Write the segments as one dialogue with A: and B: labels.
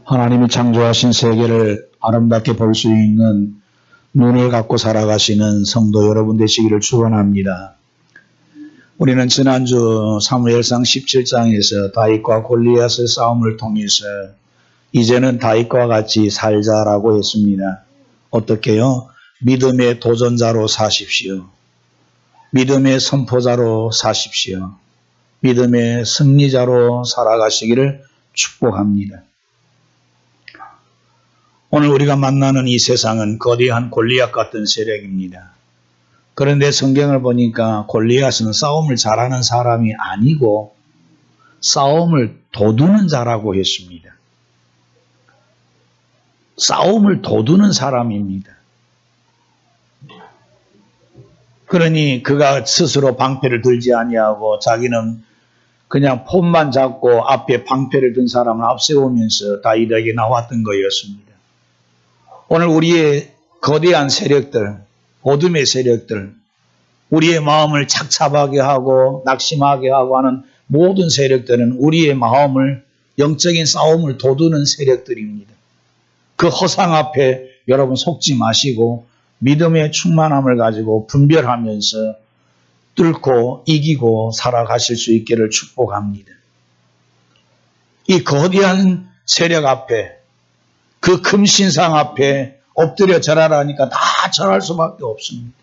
A: 하나님이 창조하신 세계를 아름답게 볼 수 있는 눈을 갖고 살아가시는 성도 여러분 되시기를 축원합니다. 우리는 지난주 사무엘상 17장에서 다윗과 골리앗의 싸움을 통해서 이제는 다윗과 같이 살자라고 했습니다. 어떻게요? 믿음의 도전자로 사십시오. 믿음의 선포자로 사십시오. 믿음의 승리자로 살아가시기를 축복합니다. 오늘 우리가 만나는 이 세상은 거대한 골리앗 같은 세력입니다. 그런데 성경을 보니까 골리앗은 싸움을 잘하는 사람이 아니고 싸움을 도두는 자라고 했습니다. 싸움을 도두는 사람입니다. 그러니 그가 스스로 방패를 들지 아니하고 자기는 그냥 폼만 잡고 앞에 방패를 든 사람을 앞세우면서 다윗에게 나왔던 거였습니다. 오늘 우리의 거대한 세력들, 어둠의 세력들, 우리의 마음을 착잡하게 하고 낙심하게 하고 하는 모든 세력들은 우리의 마음을 영적인 싸움을 도두는 세력들입니다. 그 허상 앞에 여러분 속지 마시고 믿음의 충만함을 가지고 분별하면서 뚫고 이기고 살아가실 수 있기를 축복합니다. 이 거대한 세력 앞에 그 금신상 앞에 엎드려 절하라니까 다 절할 수밖에 없습니다.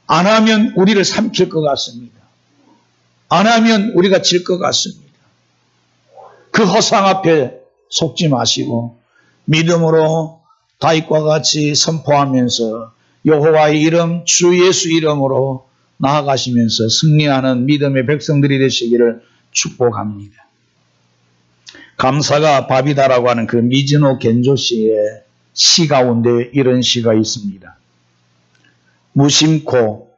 A: 안 하면 우리를 삼킬 것 같습니다. 안 하면 우리가 질 것 같습니다. 그 허상 앞에 속지 마시고 믿음으로 다윗과 같이 선포하면서 여호와의 이름 주 예수 이름으로 나아가시면서 승리하는 믿음의 백성들이 되시기를 축복합니다. 감사가 밥이다라고 하는 그 미즈노 겐조 씨의 시 가운데 이런 시가 있습니다. 무심코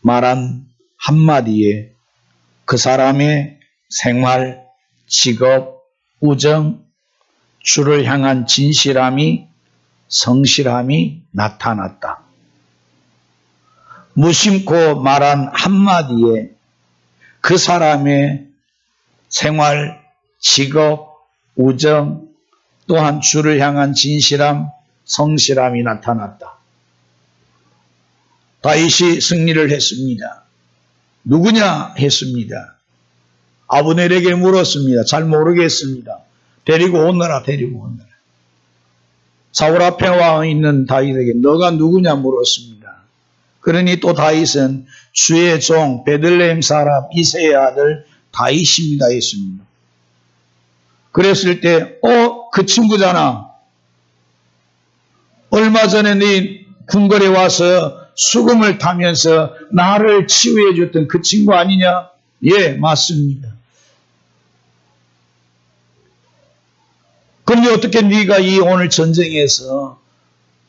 A: 말한 한마디에 그 사람의 생활, 직업, 우정, 주를 향한 진실함이, 성실함이 나타났다. 무심코 말한 한마디에 그 사람의 생활, 직업, 우정, 또한 주를 향한 진실함, 성실함이 나타났다. 다윗이 승리를 했습니다. 누구냐 했습니다. 아브넬에게 물었습니다. 잘 모르겠습니다. 데리고 오너라, 데리고 오너라. 사울 앞에 와 있는 다윗에게 너가 누구냐 물었습니다. 그러니 또 다윗은 주의 종 베들레헴 사람 이새의 아들 다윗입니다 했습니다. 그랬을 때 그 친구잖아. 얼마 전에 네 궁궐에 와서 수금을 타면서 나를 치유해 줬던 그 친구 아니냐? 예, 맞습니다. 그런데 어떻게 네가 이 오늘 전쟁에서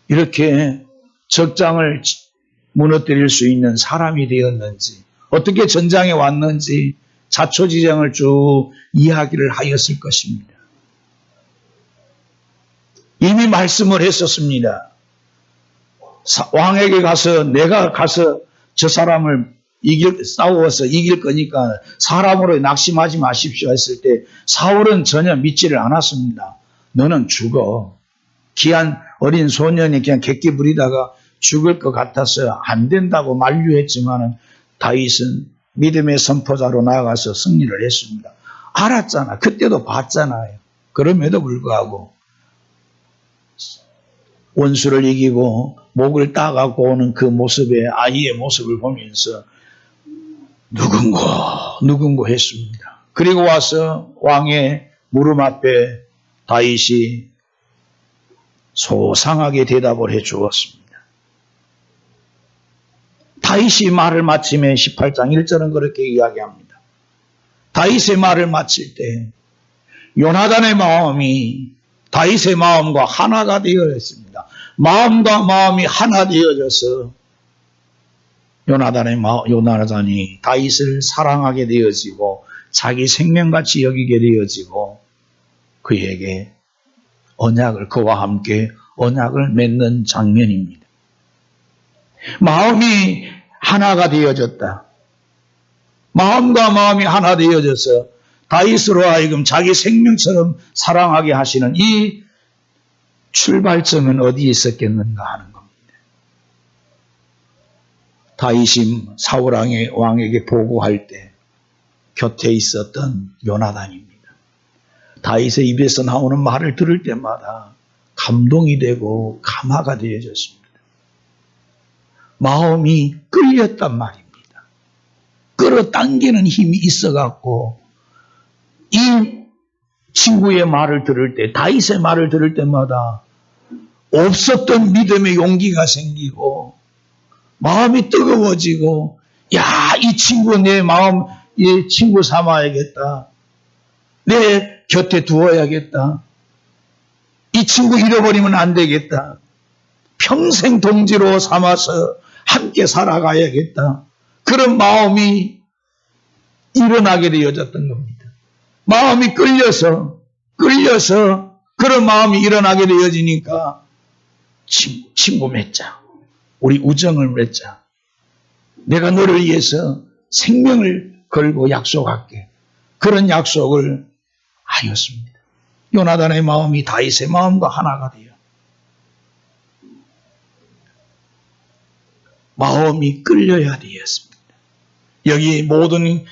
A: 이렇게 적장을 무너뜨릴 수 있는 사람이 되었는지, 어떻게 전장에 왔는지 자초지정을 쭉 이야기를 하였을 것입니다. 이미 말씀을 했었습니다. 왕에게 가서 내가 가서 저 사람을 싸워서 이길 거니까 사람으로 낙심하지 마십시오 했을 때 사울은 전혀 믿지를 않았습니다. 너는 죽어. 귀한 어린 소년이 그냥 객기 부리다가 죽을 것 같아서 안 된다고 만류했지만 다윗은 믿음의 선포자로 나아가서 승리를 했습니다. 알았잖아. 그때도 봤잖아요. 그럼에도 불구하고 원수를 이기고 목을 따갖고 오는 그 모습의 아이의 모습을 보면서 누군고 했습니다. 그리고 와서 왕의 무릎 앞에 다윗이 소상하게 대답을 해 주었습니다. 다윗이 말을 마치면 18장 1절은 그렇게 이야기합니다. 다윗의 말을 마칠 때 요나단의 마음이 다윗의 마음과 하나가 되어졌습니다. 마음과 마음이 하나 되어져서 요나단이 다윗을 사랑하게 되어지고 자기 생명같이 여기게 되어지고 그에게 그와 함께 언약을 맺는 장면입니다. 마음이 하나가 되어졌다. 마음과 마음이 하나 되어져서 다윗으로 하여금 자기 생명처럼 사랑하게 하시는 이 출발점은 어디에 있었겠는가 하는 겁니다. 다윗이 사울 왕에게 보고할 때 곁에 있었던 요나단입니다. 다윗의 입에서 나오는 말을 들을 때마다 감동이 되고 감화가 되어졌습니다. 마음이 끌렸단 말입니다. 끌어당기는 힘이 있어갖고 이 친구의 말을 들을 때, 다윗의 말을 들을 때마다 없었던 믿음의 용기가 생기고 마음이 뜨거워지고, 야, 이 친구 내 마음, 이 친구 삼아야겠다. 내 곁에 두어야겠다. 이 친구 잃어버리면 안 되겠다. 평생 동지로 삼아서 함께 살아가야겠다. 그런 마음이 일어나게 되어졌던 겁니다. 마음이 끌려서 그런 마음이 일어나게 되어지니까 친구 맺자. 우리 우정을 맺자. 내가 너를 위해서 생명을 걸고 약속할게. 그런 약속을 하였습니다. 요나단의 마음이 다윗의 마음과 하나가 돼요. 마음이 끌려야 되었습니다. 여기 모든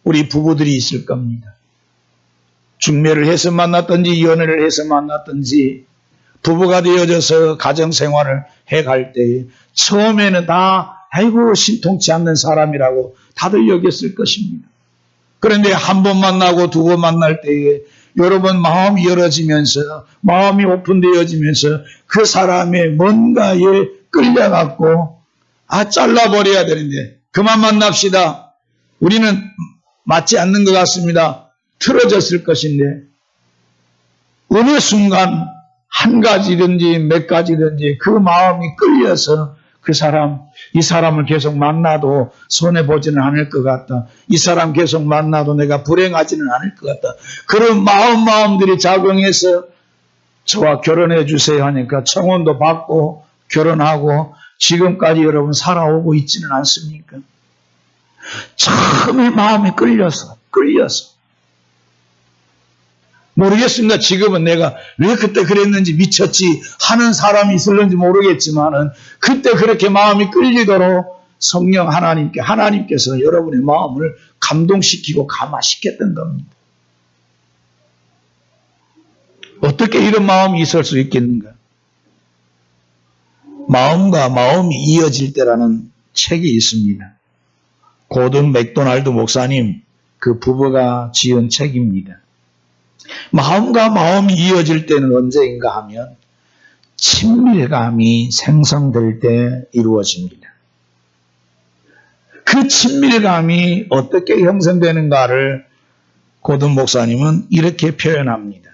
A: 우리 부부들이 있을 겁니다. 중매를 해서 만났든지 연애를 해서 만났든지 부부가 되어져서 가정생활을 해갈 때 처음에는 다 아이고 신통치 않는 사람이라고 다들 여겼을 것입니다. 그런데 한 번 만나고 두 번 만날 때에 여러분 마음이 열어지면서 마음이 오픈되어지면서 그 사람의 뭔가에 끌려갖고 잘라버려야 되는데 그만 만납시다. 우리는 맞지 않는 것 같습니다. 틀어졌을 것인데 어느 순간 한 가지든지 몇 가지든지 그 마음이 끌려서 이 사람을 계속 만나도 손해보지는 않을 것 같다. 이 사람 계속 만나도 내가 불행하지는 않을 것 같다. 그런 마음들이 작용해서 저와 결혼해 주세요 하니까 청혼도 받고 결혼하고 지금까지 여러분 살아오고 있지는 않습니까? 처음에 마음이 끌려서 모르겠습니다. 지금은 내가 왜 그때 그랬는지 미쳤지 하는 사람이 있을는지 모르겠지만은 그때 그렇게 마음이 끌리도록 성령 하나님께서 여러분의 마음을 감동시키고 감화시켰던 겁니다. 어떻게 이런 마음이 있을 수 있겠는가? 마음과 마음이 이어질 때라는 책이 있습니다. 고든 맥도날드 목사님 그 부부가 지은 책입니다. 마음과 마음이 이어질 때는 언제인가 하면 친밀감이 생성될 때 이루어집니다. 그 친밀감이 어떻게 형성되는가를 고든 목사님은 이렇게 표현합니다.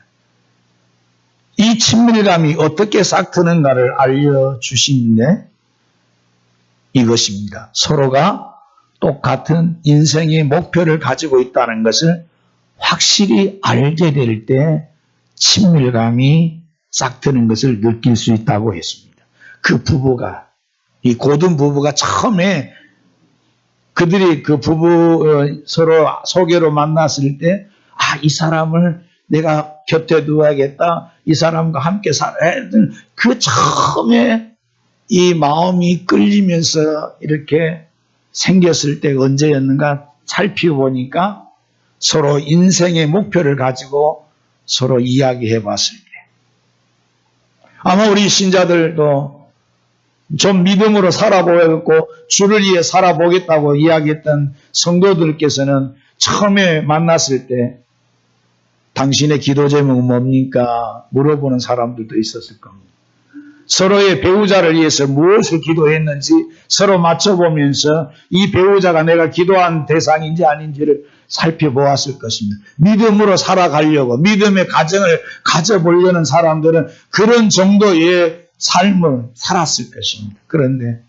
A: 이 친밀감이 어떻게 싹트는가를 알려주시는데 이것입니다. 서로가 똑같은 인생의 목표를 가지고 있다는 것을 확실히 알게 될 때 친밀감이 싹트는 것을 느낄 수 있다고 했습니다. 그 부부가, 이 고든 부부가 처음에 그들이 그 부부 서로 소개로 만났을 때, 이 사람을 내가 곁에 두어야겠다. 이 사람과 함께 살아야 돼. 그 처음에 이 마음이 끌리면서 이렇게 생겼을 때 언제였는가 살펴보니까 서로 인생의 목표를 가지고 서로 이야기해 봤을 때 아마 우리 신자들도 좀 믿음으로 살아보겠고 주를 위해 살아보겠다고 이야기했던 성도들께서는 처음에 만났을 때 당신의 기도 제목은 뭡니까? 물어보는 사람들도 있었을 겁니다. 서로의 배우자를 위해서 무엇을 기도했는지 서로 맞춰보면서 이 배우자가 내가 기도한 대상인지 아닌지를 살펴보았을 것입니다. 믿음으로 살아가려고 믿음의 가정을 가져보려는 사람들은 그런 정도의 삶을 살았을 것입니다. 그런데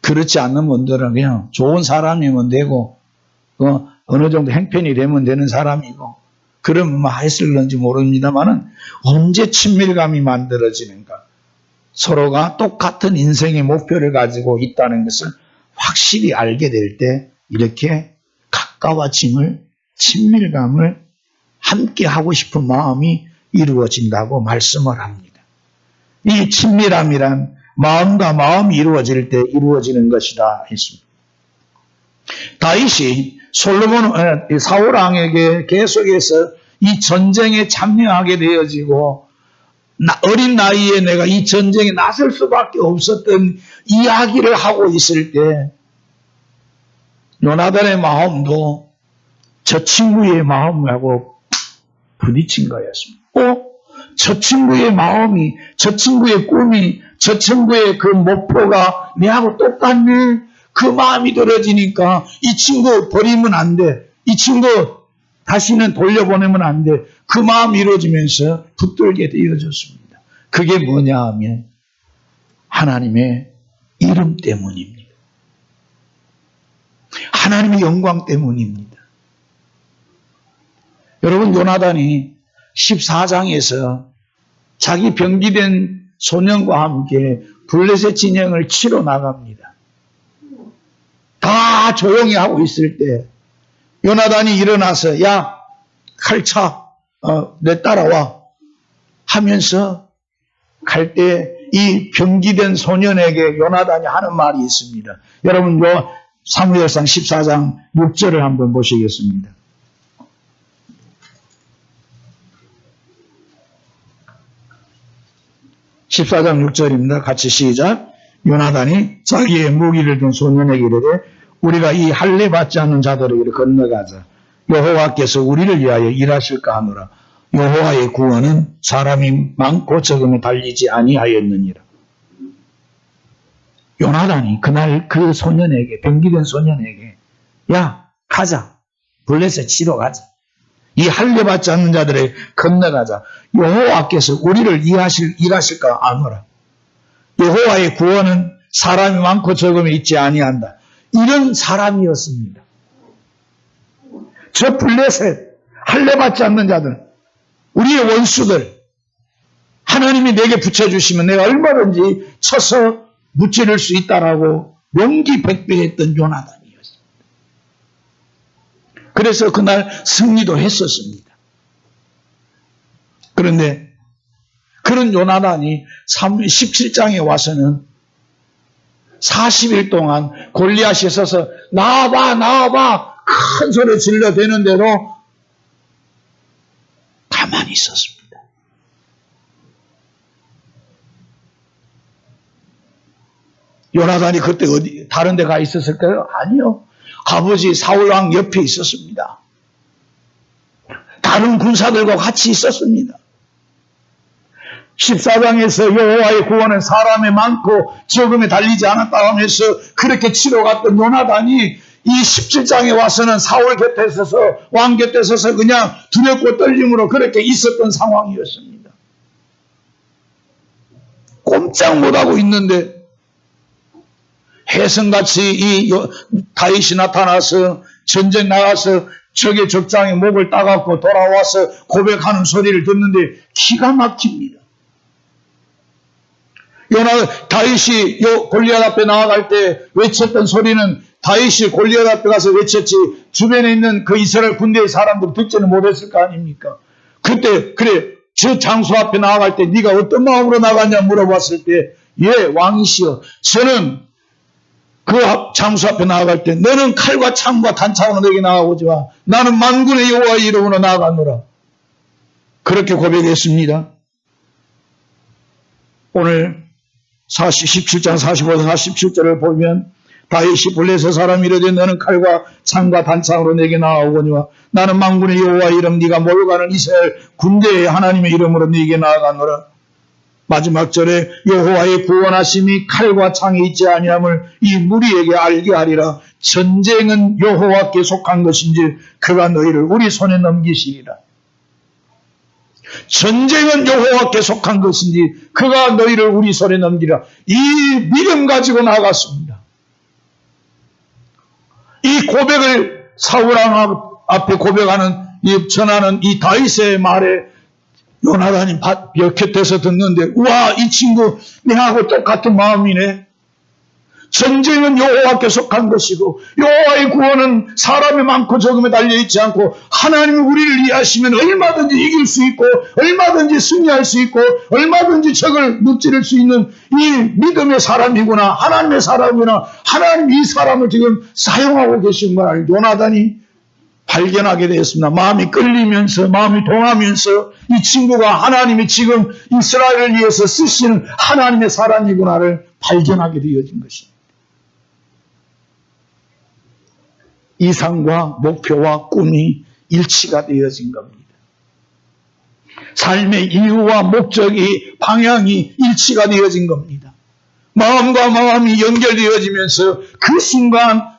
A: 그렇지 않는 분들은 그냥 좋은 사람이면 되고 어느 정도 행편이 되면 되는 사람이고 그러면 뭐 했을런지 모릅니다만은 언제 친밀감이 만들어지는가? 서로가 똑같은 인생의 목표를 가지고 있다는 것을 확실히 알게 될 때 이렇게 가까워짐을 친밀감을 함께 하고 싶은 마음이 이루어진다고 말씀을 합니다. 이 친밀함이란 마음과 마음이 이루어질 때 이루어지는 것이다 했습니다. 다윗이 사울 왕에게 계속해서 이 전쟁에 참여하게 되어지고 어린 나이에 내가 이 전쟁에 나설 수밖에 없었던 이야기를 하고 있을 때 요나단의 마음도 저 친구의 마음하고 부딪힌 거였습니다. 저 친구의 마음이, 저 친구의 꿈이, 저 친구의 그 목표가 내하고 똑같네. 그 마음이 들어지니까 이 친구 버리면 안 돼. 이 친구 다시는 돌려보내면 안 돼. 그 마음이 이루어지면서 붙들게 되어졌습니다. 그게 뭐냐 하면 하나님의 이름 때문입니다. 하나님의 영광 때문입니다. 여러분, 요나단이 14장에서 자기 병기된 소년과 함께 블레셋 진영을 치러 나갑니다. 다 조용히 하고 있을 때 요나단이 일어나서 야, 칼 차, 내 따라와 하면서 갈 때 이 병기된 소년에게 요나단이 하는 말이 있습니다. 여러분, 사무엘상 14장 6절을 한번 보시겠습니다. 14장 6절입니다. 같이 시작. 요나단이 자기의 무기를 든 소년에게 이르되 우리가 이 할례 받지 않는 자들에게 건너가자. 여호와께서 우리를 위하여 일하실까 하노라. 여호와의 구원은 사람이 많고 적음에 달리지 아니하였느니라. 요나단이 그날 그 소년에게, 병기된 소년에게 야, 가자. 블레셋 치러 가자. 이 할례 받지 않는 자들에게 건너가자. 여호와께서 우리를 일하실까 아노라. 여호와의 구원은 사람이 많고 적음에 있지 아니한다. 이런 사람이었습니다. 저 블레셋, 할례 받지 않는 자들, 우리의 원수들, 하나님이 내게 붙여주시면 내가 얼마든지 쳐서 무찌를 수 있다라고 용기백배했던 요나단이었습니다. 그래서 그날 승리도 했었습니다. 그런데 그런 요나단이 17장에 와서는 40일 동안 골리앗이 서서 나와봐 큰 소리 질러대는 대로 가만히 있었습니다. 요나단이 그때 어디 다른 데 가 있었을까요? 아니요. 아버지 사울왕 옆에 있었습니다. 다른 군사들과 같이 있었습니다. 14장에서 여호와의 구원은 사람에 많고 적음에 달리지 않았다 하면서 그렇게 치러 갔던 요나단이 이 17장에 와서는 사울 곁에 서서 왕 곁에 서서 그냥 두렵고 떨림으로 그렇게 있었던 상황이었습니다. 꼼짝 못하고 있는데 해성같이 이 다윗이 나타나서 전쟁 나가서 적의 적장에 목을 따갖고 돌아와서 고백하는 소리를 듣는데 기가 막힙니다. 다윗이 골리앗 앞에 나아갈 때 외쳤던 소리는 다윗이 골리앗 앞에 가서 외쳤지 주변에 있는 그 이스라엘 군대의 사람들 듣지는 못했을 거 아닙니까? 그때 그래 저 장소 앞에 나아갈 때 네가 어떤 마음으로 나갔냐 물어봤을 때 예 왕이시여 저는 그 장소 앞에 나아갈 때 너는 칼과 창과 단창으로 내게 나아오지 마. 나는 만군의 여호와의 이름으로 나아가노라. 그렇게 고백했습니다. 오늘 17장 45절 47절을 보면 다윗이 블레셋 사람이 이르되 너는 칼과 창과 단창으로 내게 나아오거니와 나는 만군의 여호와의 이름 네가 몰가는 이스라엘 군대의 하나님의 이름으로 네게 나아가노라. 마지막 절에 여호와의 구원하심이 칼과 창에 있지 아니함을 이 무리에게 알게 하리라. 전쟁은 여호와께 속한 것인지 그가 너희를 우리 손에 넘기시리라. 전쟁은 여호와께 속한 것인지 그가 너희를 우리 손에 넘기리라. 이 믿음 가지고 나갔습니다. 이 고백을 사울왕 앞에 고백하는 전하는 이 다윗의 말에 요나단이 곁에서 듣는데 우와 이 친구 내하고 똑같은 마음이네. 전쟁은 여호와께 속한 것이고 여호와의 구원은 사람이 많고 적음에 달려있지 않고 하나님이 우리를 이해하시면 얼마든지 이길 수 있고 얼마든지 승리할 수 있고 얼마든지 적을 무찌를 수 있는 이 믿음의 사람이구나, 하나님의 사람이구나, 하나님 이 사람을 지금 사용하고 계신 걸 요나단이 발견하게 되었습니다. 마음이 끌리면서, 마음이 동하면서 이 친구가 하나님이 지금 이스라엘을 위해서 쓰시는 하나님의 사람이구나를 발견하게 되어진 것입니다. 이상과 목표와 꿈이 일치가 되어진 겁니다. 삶의 이유와 목적이, 방향이 일치가 되어진 겁니다. 마음과 마음이 연결되어지면서 그 순간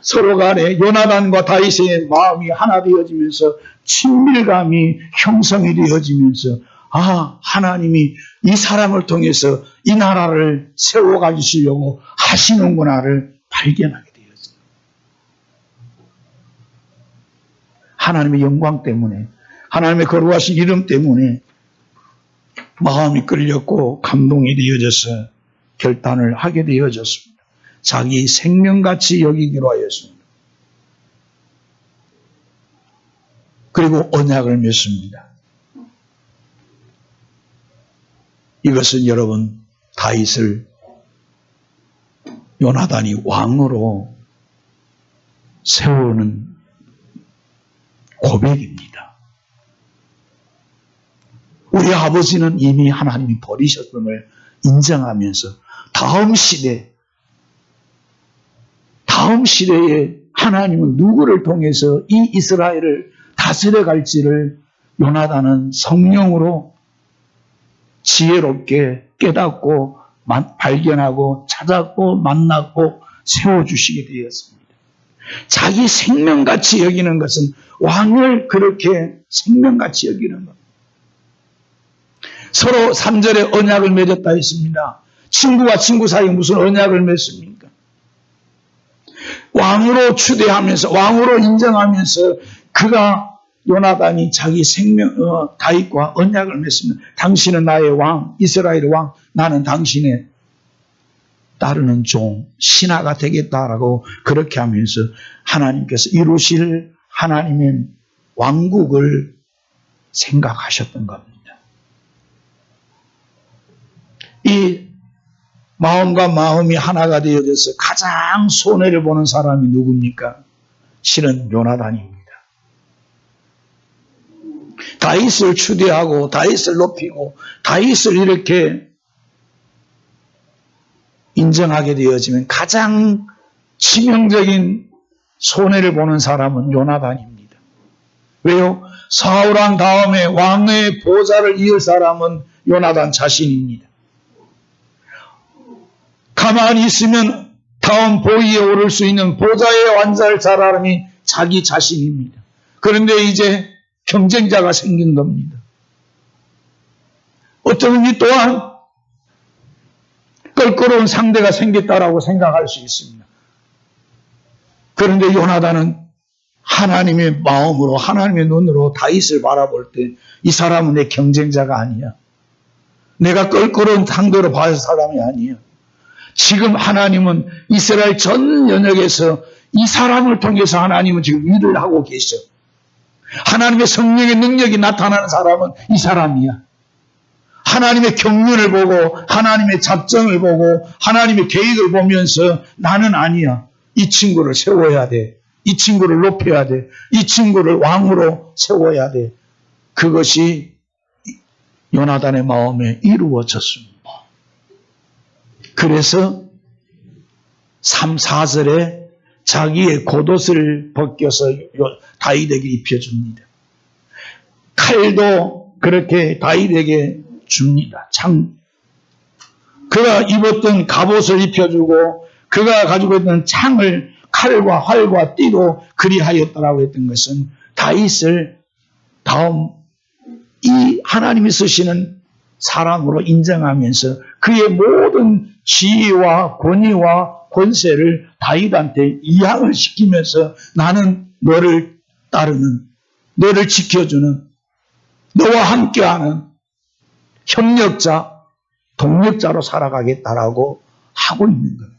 A: 서로 간에 요나단과 다윗의 마음이 하나 되어지면서 친밀감이 형성이 되어지면서 하나님이 이 사람을 통해서 이 나라를 세워가 주시려고 하시는구나를 발견하게 되었습니다. 하나님의 영광 때문에, 하나님의 거룩하신 이름 때문에 마음이 끌렸고 감동이 되어져서 결단을 하게 되어졌습니다. 자기 생명같이 여기기로 하였습니다. 그리고 언약을 맺습니다. 이것은 여러분, 다윗을 요나단이 왕으로 세우는 고백입니다. 우리 아버지는 이미 하나님이 버리셨음을 인정하면서 다음 시대에 하나님은 누구를 통해서 이 이스라엘을 다스려 갈지를 요나단은 성령으로 지혜롭게 깨닫고 발견하고 찾았고 만났고 세워주시게 되었습니다. 자기 생명같이 여기는 것은 왕을 그렇게 생명같이 여기는 것. 서로 3절에 언약을 맺었다 했습니다. 친구와 친구 사이에 무슨 언약을 맺습니까? 왕으로 추대하면서, 왕으로 인정하면서 그가 요나단이 자기 다윗과 언약을 맺습니다. 당신은 나의 왕, 이스라엘의 왕, 나는 당신의 따르는 종, 신하가 되겠다라고 그렇게 하면서 하나님께서 이루실 하나님의 왕국을 생각하셨던 겁니다. 이 마음과 마음이 하나가 되어져서 가장 손해를 보는 사람이 누굽니까? 실은 요나단입니다. 다윗을 추대하고 다윗을 높이고 다윗을 이렇게 인정하게 되어지면 가장 치명적인 손해를 보는 사람은 요나단입니다. 왜요? 사울왕 다음에 왕의 보좌를 이을 사람은 요나단 자신입니다. 가만히 있으면 다음 보위에 오를 수 있는 보좌에 완주할 사람이 자기 자신입니다. 그런데 이제 경쟁자가 생긴 겁니다. 어쩌면 이 또한 껄끄러운 상대가 생겼다라고 생각할 수 있습니다. 그런데 요나단은 하나님의 마음으로, 하나님의 눈으로 다윗을 바라볼 때 이 사람은 내 경쟁자가 아니야. 내가 껄끄러운 상대로 봐줄 사람이 아니야. 지금 하나님은 이스라엘 전 연역에서 이 사람을 통해서 하나님은 지금 일을 하고 계셔. 하나님의 성령의 능력이 나타나는 사람은 이 사람이야. 하나님의 경륜을 보고 하나님의 작정을 보고 하나님의 계획을 보면서 나는 아니야. 이 친구를 세워야 돼. 이 친구를 높여야 돼. 이 친구를 왕으로 세워야 돼. 그것이 요나단의 마음에 이루어졌습니다. 그래서 3, 4절에 자기의 겉옷을 벗겨서 다윗에게 입혀줍니다. 칼도 그렇게 다윗에게 줍니다. 그가 입었던 갑옷을 입혀주고 그가 가지고 있던 창을 칼과 활과 띠로 그리하였다라고 했던 것은 다윗을 다음 이 하나님이 쓰시는 사람으로 인정하면서 그의 모든 지위와 권위와 권세를 다윗한테 이양을 시키면서 나는 너를 따르는, 너를 지켜주는, 너와 함께하는 협력자, 동력자로 살아가겠다라고 하고 있는 겁니다.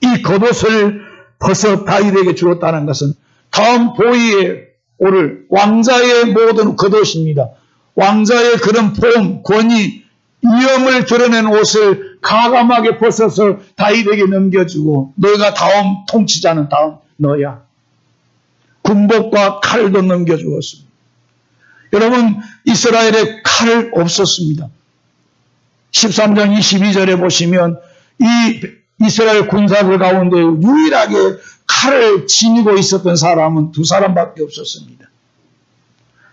A: 이 겉옷을 벗어 다윗에게 주었다는 것은 다음 보위에 오를 왕자의 모든 겉옷입니다. 왕자의 그런 폼, 권위, 위엄을 드러낸 옷을 가감하게 벗어서 다윗에게 넘겨주고 너희가 다음 통치자는 다음 너야. 군복과 칼도 넘겨주었습니다. 여러분, 이스라엘에 칼 없었습니다. 13장 22절에 보시면 이 이스라엘 군사들 가운데 유일하게 칼을 지니고 있었던 사람은 두 사람밖에 없었습니다.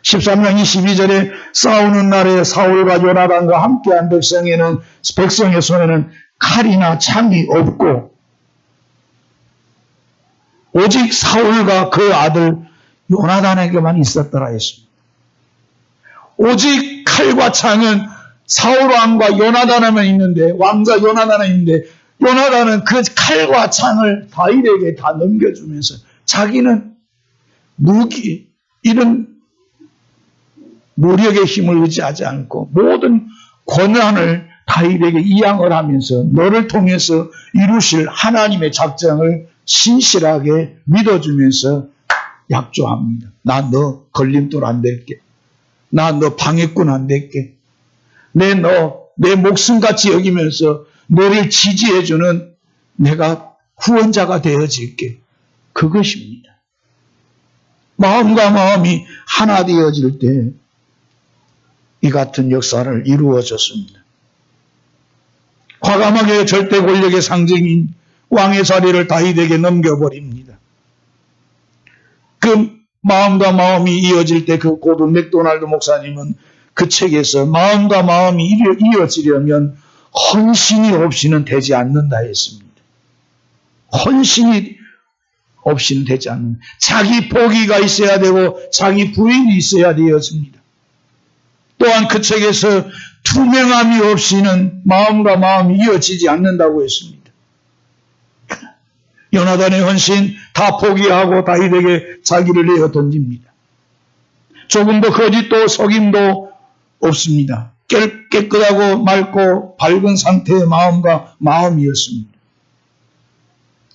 A: 13장 22절에 싸우는 날에 사울과 요나단과 함께한 백성의 손에는 칼이나 창이 없고 오직 사울과 그 아들 요나단에게만 있었더라 했습니다. 오직 칼과 창은 사울왕과 요나단에만 있는데, 왕자 요나단에 있는데, 요나단은 그 칼과 창을 다윗에게 다 넘겨주면서 자기는 무기, 이런 노력의 힘을 의지하지 않고 모든 권한을 다윗에게 이양을 하면서 너를 통해서 이루실 하나님의 작정을 신실하게 믿어주면서 약조합니다. 나 너 걸림돌 안 될게. 나 너 방해꾼 안 될게. 내 목숨같이 여기면서 너를 지지해주는 내가 후원자가 되어질게. 그것입니다. 마음과 마음이 하나 되어질 때 이 같은 역사를 이루어졌습니다. 과감하게 절대 권력의 상징인 왕의 자리를 다윗에게 넘겨버립니다. 그 마음과 마음이 이어질 때 그 고든 맥도날드 목사님은 그 책에서 마음과 마음이 이어지려면 헌신이 없이는 되지 않는다 했습니다. 헌신이 없이는 되지 않는다. 자기 포기가 있어야 되고 자기 부인이 있어야 되었습니다. 또한 그 책에서 투명함이 없이는 마음과 마음이 이어지지 않는다고 했습니다. 요나단의 헌신 다 포기하고 다윗에게 자기를 내어 던집니다. 조금도 거짓도 속임도 없습니다. 깨끗하고 맑고 밝은 상태의 마음과 마음이었습니다.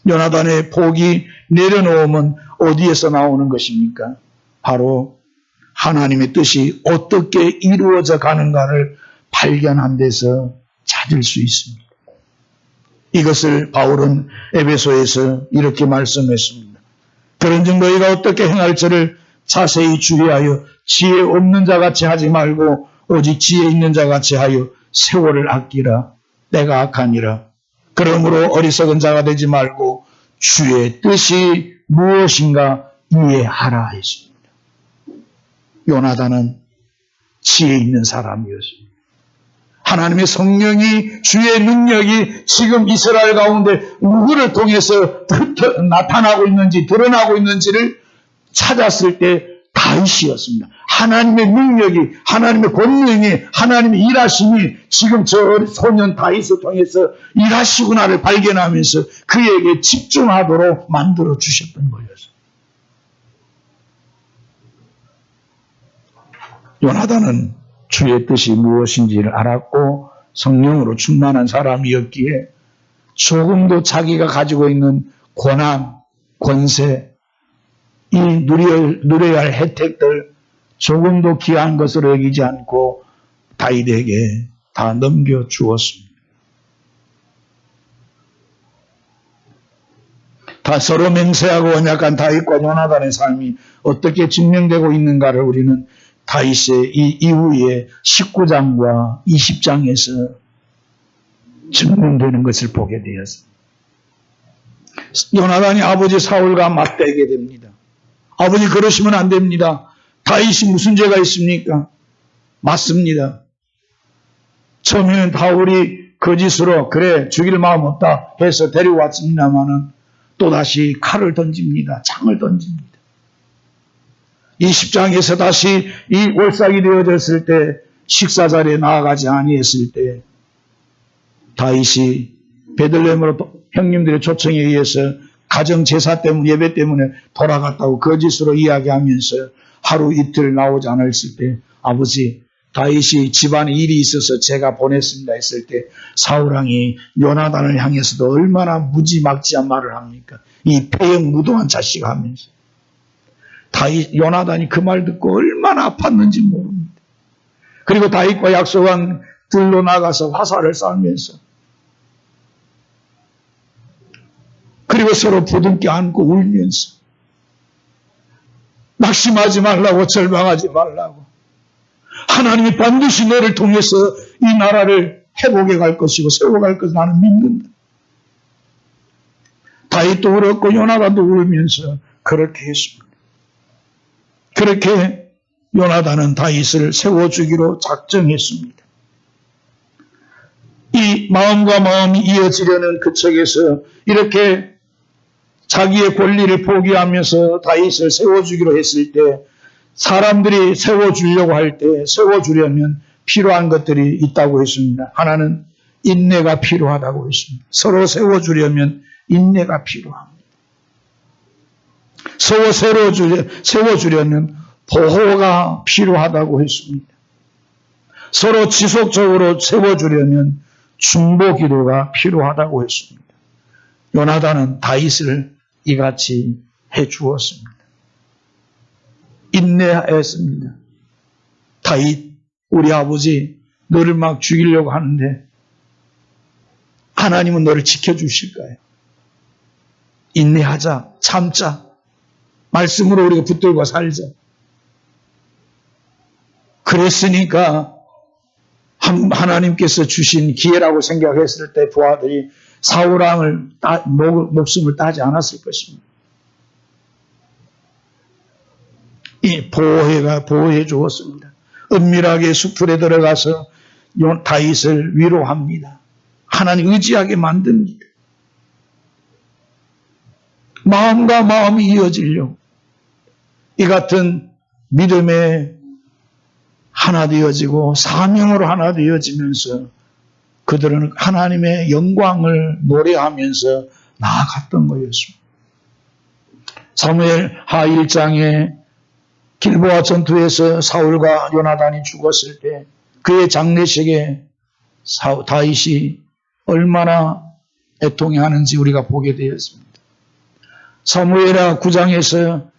A: 요나단의 포기 내려놓음은 어디에서 나오는 것입니까? 바로 하나님의 뜻이 어떻게 이루어져 가는가를 발견한 데서 찾을 수 있습니다. 이것을 바울은 에베소에서 이렇게 말씀했습니다. 그런즉 너희가 어떻게 행할지를 자세히 주의하여 지혜 없는 자같이 하지 말고 오직 지혜 있는 자같이 하여 세월을 아끼라. 때가 악하니라. 그러므로 어리석은 자가 되지 말고 주의 뜻이 무엇인가 이해하라 했습니다. 요나단은 지혜 있는 사람이었습니다. 하나님의 성령이, 주의 능력이 지금 이스라엘 가운데 누구를 통해서 나타나고 있는지, 드러나고 있는지를 찾았을 때 다윗이었습니다. 하나님의 능력이, 하나님의 권능이, 하나님의 일하심이 지금 저 소년 다윗을 통해서 일하시구나를 발견하면서 그에게 집중하도록 만들어 주셨던 거였어요. 요나단은 주의 뜻이 무엇인지를 알았고 성령으로 충만한 사람이었기에 조금도 자기가 가지고 있는 권한, 권세, 이 누려야 할 혜택들 조금도 귀한 것으로 여기지 않고 다윗에게 다 넘겨주었습니다. 다 서로 맹세하고 언약한 다윗과 요나단의 삶이 어떻게 증명되고 있는가를 우리는 다윗의 이 이후에 19장과 20장에서 증명되는 것을 보게 되었습니다. 요나단이 아버지 사울과 맞대게 됩니다. 아버지 그러시면 안 됩니다. 다윗이 무슨 죄가 있습니까? 맞습니다. 처음에는 다윗이 거짓으로 그래 죽일 마음 없다 해서 데려왔습니다마는 또다시 칼을 던집니다. 창을 던집니다. 20장에서 다시 이 월삭이 되어졌을 때 식사 자리에 나아가지 아니했을 때 다윗이 베들레헴으로 형님들의 초청에 의해서 가정 제사 때문에 예배 때문에 돌아갔다고 거짓으로 이야기하면서 하루 이틀 나오지 않았을 때 아버지 다윗이 집안에 일이 있어서 제가 보냈습니다 했을 때 사울왕이 요나단을 향해서도 얼마나 무지막지한 말을 합니까? 이 폐역무도한 자식 하면서. 요나단이 그 말 듣고 얼마나 아팠는지 모릅니다. 그리고 다윗과 약속한 들로 나가서 화살을 쐈면서 그리고 서로 부둥켜 안고 울면서 낙심하지 말라고, 절망하지 말라고, 하나님이 반드시 너를 통해서 이 나라를 회복해 갈 것이고 세워갈 것을 나는 믿는다. 다윗도 울었고 요나단도 울면서 그렇게 했습니다. 그렇게 요나단은 다윗을 세워주기로 작정했습니다. 이 마음과 마음이 이어지려는 그 책에서 이렇게 자기의 권리를 포기하면서 다윗을 세워주기로 했을 때 사람들이 세워주려고 할 때 세워주려면 필요한 것들이 있다고 했습니다. 하나는 인내가 필요하다고 했습니다. 서로 세워주려면 인내가 필요합니다. 서로 세워주려면 보호가 필요하다고 했습니다. 서로 지속적으로 세워주려면 중보 기도가 필요하다고 했습니다. 요나단은 다윗을 이같이 해 주었습니다. 인내하였습니다. 다윗, 우리 아버지 너를 막 죽이려고 하는데 하나님은 너를 지켜주실까요? 인내하자, 참자, 말씀으로 우리가 붙들고 살자. 그랬으니까 하나님께서 주신 기회라고 생각했을 때 부하들이 사울왕을 목숨을 따지 않았을 것입니다. 이 보호해 주었습니다. 은밀하게 수풀에 들어가서 다윗을 위로합니다. 하나님 의지하게 만듭니다. 마음과 마음이 이어지려고 이 같은 믿음에 하나 되어지고 사명으로 하나 되어지면서 그들은 하나님의 영광을 노래하면서 나아갔던 거였습니다. 사무엘 하 1장에 길보아 전투에서 사울과 요나단이 죽었을 때 그의 장례식에 다윗이 얼마나 애통해하는지 우리가 보게 되었습니다. 사무엘하 9장에서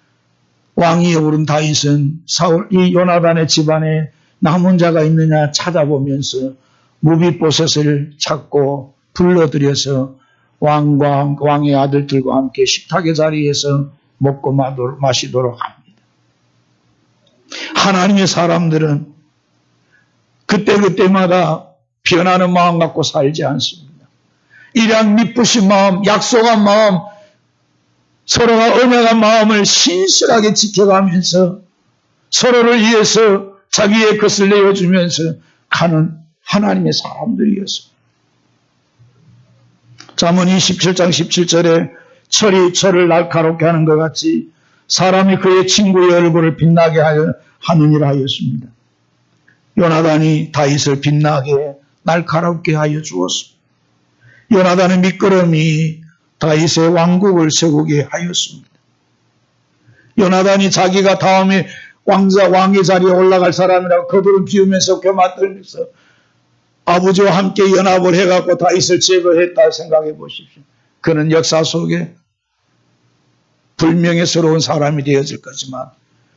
A: 왕위에 오른 다윗은 이 요나단의 집안에 남은 자가 있느냐 찾아보면서 무비보셋을 찾고 불러들여서 왕의 아들들과 함께 식탁의 자리에서 먹고 마시도록 합니다. 하나님의 사람들은 그때마다 변하는 마음 갖고 살지 않습니다. 이랑 미쁘신 마음, 약속한 마음, 서로가 언약한 마음을 신실하게 지켜가면서 서로를 위해서 자기의 것을 내어주면서 가는 하나님의 사람들이었습니다. 잠언 27장 17절에 철이 철을 날카롭게 하는 것 같이 사람이 그의 친구의 얼굴을 빛나게 하느니라 하였습니다. 요나단이 다윗을 빛나게 날카롭게 하여 주었습니다. 요나단의 밑거름이 다윗의 왕국을 세우게 하였습니다. 요나단이 자기가 다음에 왕의 자리에 올라갈 사람이라고 거두름 피우면서 교만들면서 아버지와 함께 연합을 해갖고 다윗을 제거했다 생각해 보십시오. 그는 역사 속에 불명예스러운 사람이 되어질 거지만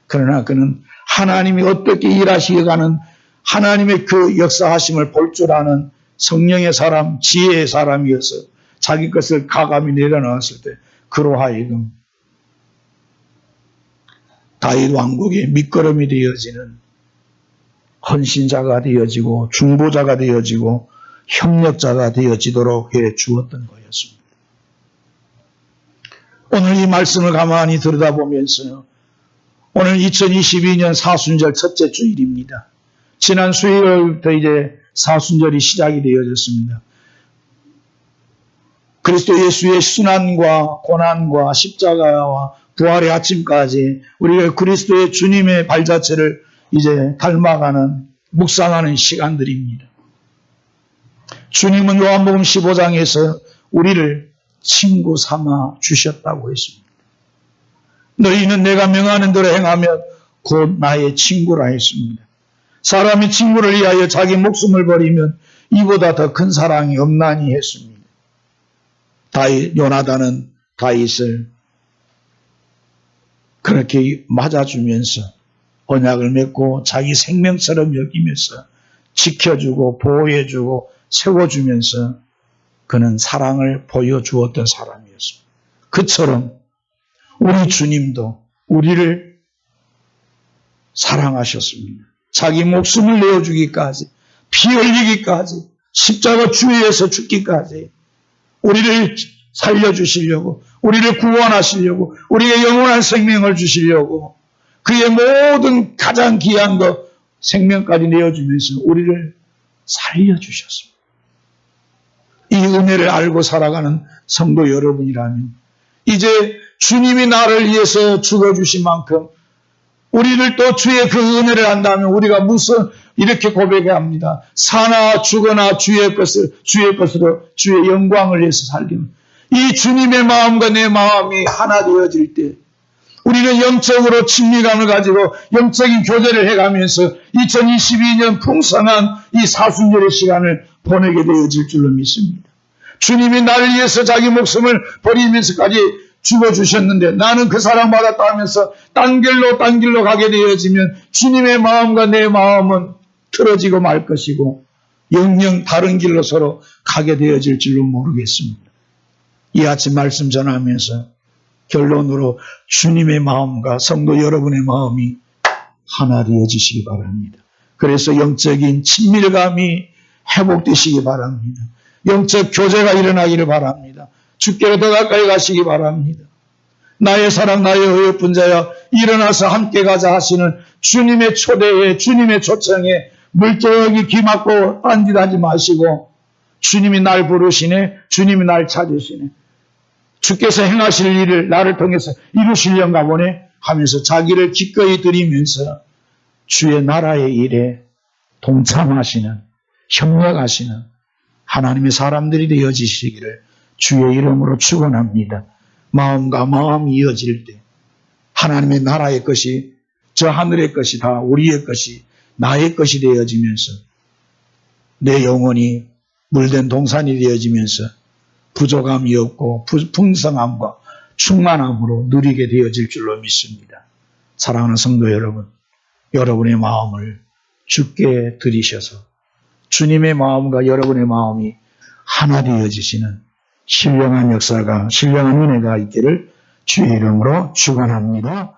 A: 그러나 그는 하나님이 어떻게 일하시어가는 하나님의 그 역사하심을 볼 줄 아는 성령의 사람, 지혜의 사람이어서 자기 것을 가감히 내려놓았을 때 그로 하여금 다윗 왕국의 밑거름이 되어지는 헌신자가 되어지고 중보자가 되어지고 협력자가 되어지도록 해 주었던 거였습니다. 오늘 이 말씀을 가만히 들여다보면서 오늘 2022년 사순절 첫째 주일입니다. 지난 수요일부터 이제 사순절이 시작이 되어졌습니다. 그리스도 예수의 순환과 고난과 십자가와 부활의 아침까지 우리가 그리스도의 주님의 발자취를 이제 닮아가는 묵상하는 시간들입니다. 주님은 요한복음 15장에서 우리를 친구 삼아 주셨다고 했습니다. 너희는 내가 명하는 대로 행하면 곧 나의 친구라 했습니다. 사람이 친구를 위하여 자기 목숨을 버리면 이보다 더 큰 사랑이 없나니 했습니다. 요나단은 다윗을 그렇게 맞아주면서 언약을 맺고 자기 생명처럼 여기면서 지켜주고 보호해주고 세워주면서 그는 사랑을 보여주었던 사람이었습니다. 그처럼 우리 주님도 우리를 사랑하셨습니다. 자기 목숨을 내어주기까지, 피 흘리기까지, 십자가 주위에서 죽기까지 우리를 살려주시려고, 우리를 구원하시려고, 우리에게 영원한 생명을 주시려고 그의 모든 가장 귀한 것 생명까지 내어주면서 우리를 살려주셨습니다. 이 은혜를 알고 살아가는 성도 여러분이라면 이제 주님이 나를 위해서 죽어주신 만큼 우리를 또 주의 그 은혜를 안다면 우리가 무슨 이렇게 고백해야 합니다. 사나 죽거나 주의 것으로 주의 영광을 위해서 살기는 이 주님의 마음과 내 마음이 하나 되어질 때 우리는 영적으로 친밀감을 가지고 영적인 교제를 해가면서 2022년 풍성한 이 사순절의 시간을 보내게 되어질 줄로 믿습니다. 주님이 나를 위해서 자기 목숨을 버리면서까지 죽어주셨는데 나는 그 사랑받았다 하면서 딴 길로 가게 되어지면 주님의 마음과 내 마음은 틀어지고 말 것이고 영영 다른 길로 서로 가게 되어질 줄로 모르겠습니다. 이 아침 말씀 전하면서 결론으로 주님의 마음과 성도 여러분의 마음이 하나 되어지시기 바랍니다. 그래서 영적인 친밀감이 회복되시기 바랍니다. 영적 교제가 일어나기를 바랍니다. 주께로 더 가까이 가시기 바랍니다. 나의 사랑 나의 어여쁜 자야 일어나서 함께 가자 하시는 주님의 초대에 주님의 초청에 물적이 기막고 딴짓하지 마시고 주님이 날 부르시네 주님이 날 찾으시네 주께서 행하실 일을 나를 통해서 이루시려는가 보네 하면서 자기를 기꺼이 드리면서 주의 나라의 일에 동참하시는 협력하시는 하나님의 사람들이 되어지시기를 주의 이름으로 축원합니다. 마음과 마음이 이어질 때 하나님의 나라의 것이 저 하늘의 것이 다 우리의 것이 나의 것이 되어지면서 내 영혼이 물된 동산이 되어지면서 부족함이 없고 풍성함과 충만함으로 누리게 되어질 줄로 믿습니다. 사랑하는 성도 여러분, 여러분의 마음을 주께 드리셔서 주님의 마음과 여러분의 마음이 하나 되어지시는 신령한 역사가 신령한 은혜가 있기를 주의 이름으로 축원합니다.